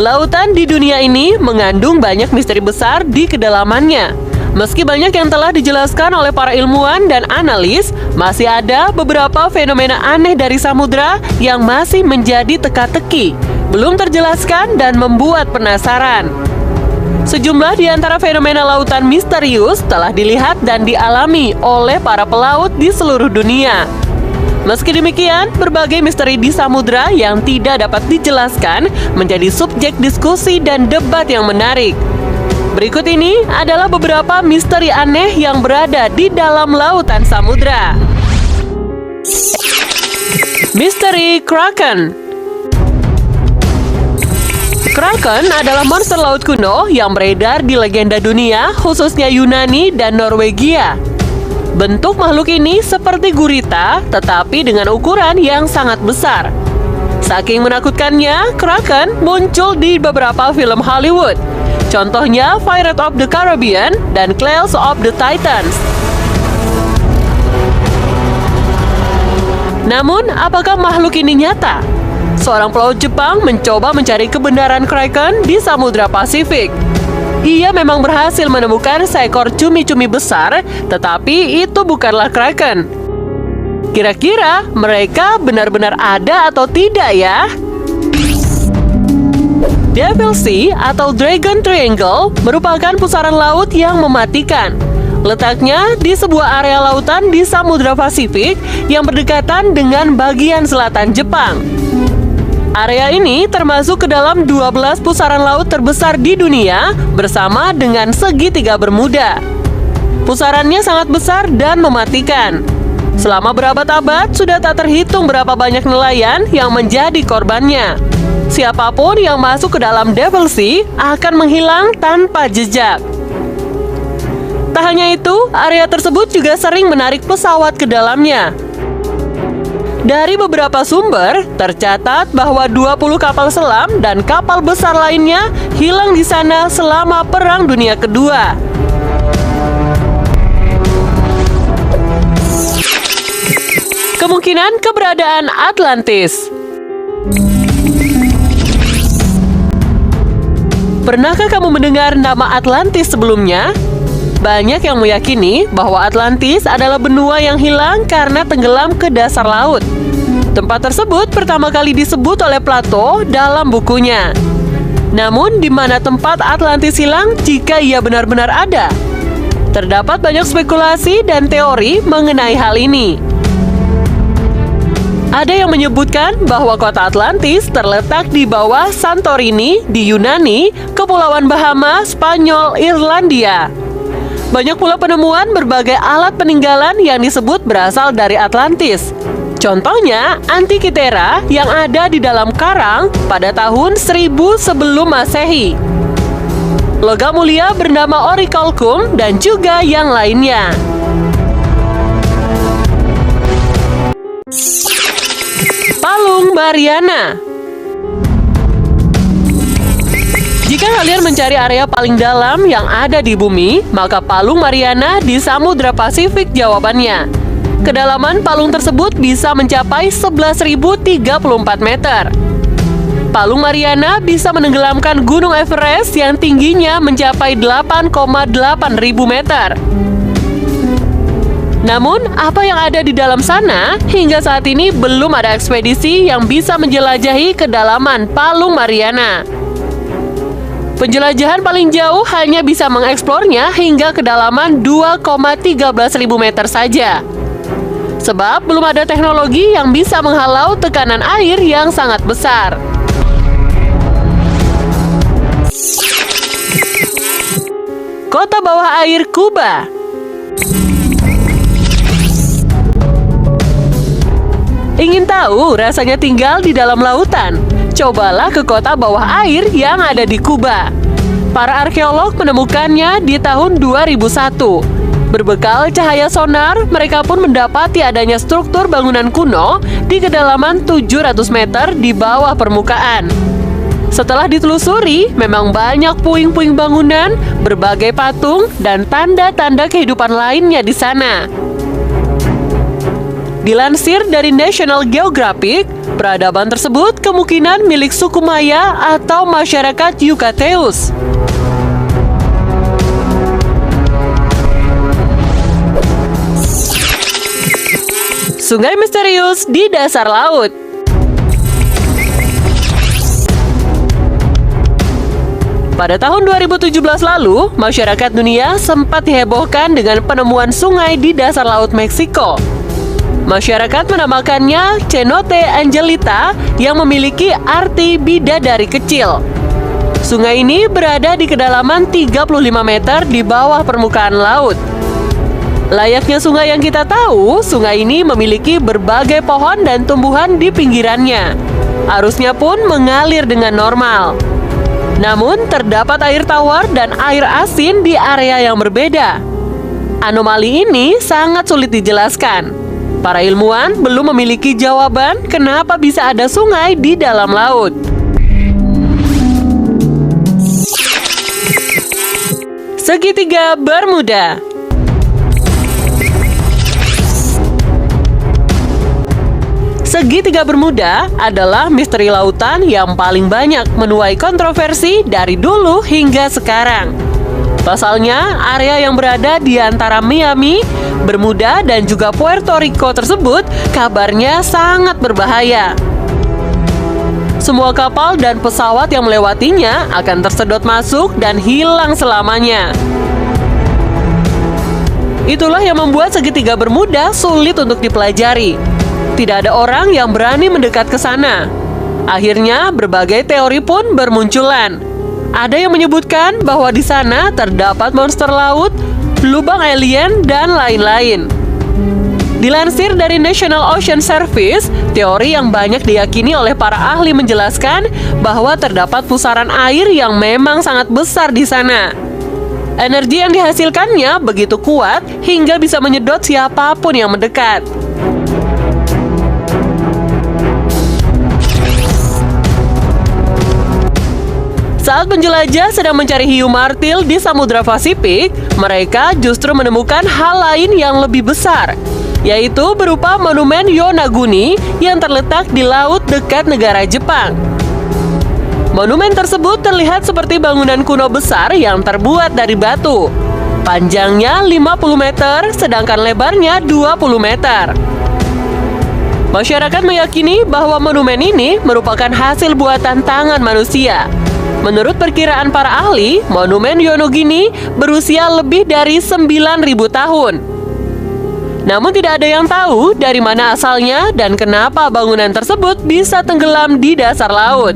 Lautan di dunia ini mengandung banyak misteri besar di kedalamannya. Meski banyak yang telah dijelaskan oleh para ilmuwan dan analis, masih ada beberapa fenomena aneh dari samudra yang masih menjadi teka-teki, belum terjelaskan dan membuat penasaran. Sejumlah di antara fenomena lautan misterius telah dilihat dan dialami oleh para pelaut di seluruh dunia. Meski demikian, berbagai misteri di samudra yang tidak dapat dijelaskan menjadi subjek diskusi dan debat yang menarik. Berikut ini adalah beberapa misteri aneh yang berada di dalam lautan samudra. Misteri Kraken. Kraken adalah monster laut kuno yang beredar di legenda dunia, khususnya Yunani dan Norwegia. Bentuk makhluk ini seperti gurita, tetapi dengan ukuran yang sangat besar. Saking menakutkannya, Kraken muncul di beberapa film Hollywood. Contohnya Pirates of the Caribbean dan Clash of the Titans. Namun, apakah makhluk ini nyata? Seorang pelaut Jepang mencoba mencari kebenaran Kraken di Samudra Pasifik. Ia memang berhasil menemukan seekor cumi-cumi besar, tetapi itu bukanlah Kraken. Kira-kira mereka benar-benar ada atau tidak ya? Devil Sea atau Dragon Triangle merupakan pusaran laut yang mematikan. Letaknya di sebuah area lautan di Samudra Pasifik yang berdekatan dengan bagian selatan Jepang. Area ini termasuk ke dalam 12 pusaran laut terbesar di dunia bersama dengan segitiga Bermuda. Pusarannya sangat besar dan mematikan. Selama berabad-abad sudah tak terhitung berapa banyak nelayan yang menjadi korbannya. Siapapun yang masuk ke dalam Devil Sea akan menghilang tanpa jejak. Tak hanya itu, area tersebut juga sering menarik pesawat ke dalamnya. Dari beberapa sumber, tercatat bahwa 20 kapal selam dan kapal besar lainnya hilang di sana selama Perang Dunia Kedua. Kemungkinan keberadaan Atlantis. Pernahkah kamu mendengar nama Atlantis sebelumnya? Banyak yang meyakini bahwa Atlantis adalah benua yang hilang karena tenggelam ke dasar laut. Tempat tersebut pertama kali disebut oleh Plato dalam bukunya. Namun, di mana tempat Atlantis hilang jika ia benar-benar ada? Terdapat banyak spekulasi dan teori mengenai hal ini. Ada yang menyebutkan bahwa kota Atlantis terletak di bawah Santorini di Yunani, Kepulauan Bahama, Spanyol, Irlandia. Banyak pula penemuan berbagai alat peninggalan yang disebut berasal dari Atlantis. Contohnya, Antikythera yang ada di dalam karang pada tahun 1000 sebelum Masehi. Logam mulia bernama Orichalcum dan juga yang lainnya. Palung Mariana. Jika kalian mencari area paling dalam yang ada di bumi, maka Palung Mariana di Samudra Pasifik jawabannya. Kedalaman palung tersebut bisa mencapai 11.034 meter. Palung Mariana bisa menenggelamkan Gunung Everest yang tingginya mencapai 8,8 ribu meter. Namun, apa yang ada di dalam sana? Hingga saat ini belum ada ekspedisi yang bisa menjelajahi kedalaman Palung Mariana. Penjelajahan paling jauh hanya bisa mengeksplornya hingga kedalaman 2,13 ribu meter saja. Sebab belum ada teknologi yang bisa menghalau tekanan air yang sangat besar. Kota bawah air Kuba. Ingin tahu rasanya tinggal di dalam lautan? Cobalah ke kota bawah air yang ada di Kuba. Para arkeolog menemukannya di tahun 2001. Berbekal cahaya sonar, mereka pun mendapati adanya struktur bangunan kuno di kedalaman 700 meter di bawah permukaan. Setelah ditelusuri, memang banyak puing-puing bangunan, berbagai patung, dan tanda-tanda kehidupan lainnya di sana. Dilansir dari National Geographic, peradaban tersebut kemungkinan milik suku Maya atau masyarakat Yucateus. Sungai misterius di dasar laut. Pada tahun 2017 lalu, masyarakat dunia sempat dihebohkan dengan penemuan sungai di dasar laut Meksiko. Masyarakat menamakannya Cenote Angelita yang memiliki arti bidadari kecil. Sungai ini berada di kedalaman 35 meter di bawah permukaan laut. Layaknya sungai yang kita tahu, sungai ini memiliki berbagai pohon dan tumbuhan di pinggirannya. Arusnya pun mengalir dengan normal. Namun, terdapat air tawar dan air asin di area yang berbeda. Anomali ini sangat sulit dijelaskan. Para ilmuwan belum memiliki jawaban kenapa bisa ada sungai di dalam laut. Segitiga Bermuda. Segitiga Bermuda adalah misteri lautan yang paling banyak menuai kontroversi dari dulu hingga sekarang. Pasalnya, area yang berada di antara Miami, Bermuda, dan juga Puerto Rico tersebut kabarnya sangat berbahaya. Semua kapal dan pesawat yang melewatinya akan tersedot masuk dan hilang selamanya. Itulah yang membuat segitiga Bermuda sulit untuk dipelajari. Tidak ada orang yang berani mendekat ke sana. Akhirnya, berbagai teori pun bermunculan. Ada yang menyebutkan bahwa di sana terdapat monster laut, lubang alien, dan lain-lain. Dilansir dari National Ocean Service, teori yang banyak diyakini oleh para ahli menjelaskan bahwa terdapat pusaran air yang memang sangat besar di sana. Energi yang dihasilkannya begitu kuat hingga bisa menyedot siapapun yang mendekat. Saat penjelajah sedang mencari hiu martil di Samudra Pasifik, mereka justru menemukan hal lain yang lebih besar, yaitu berupa monumen Yonaguni yang terletak di laut dekat negara Jepang. Monumen tersebut terlihat seperti bangunan kuno besar yang terbuat dari batu. Panjangnya 50 meter, sedangkan lebarnya 20 meter. Masyarakat meyakini bahwa monumen ini merupakan hasil buatan tangan manusia. Menurut perkiraan para ahli, monumen Yonaguni berusia lebih dari 9.000 tahun. Namun tidak ada yang tahu dari mana asalnya dan kenapa bangunan tersebut bisa tenggelam di dasar laut.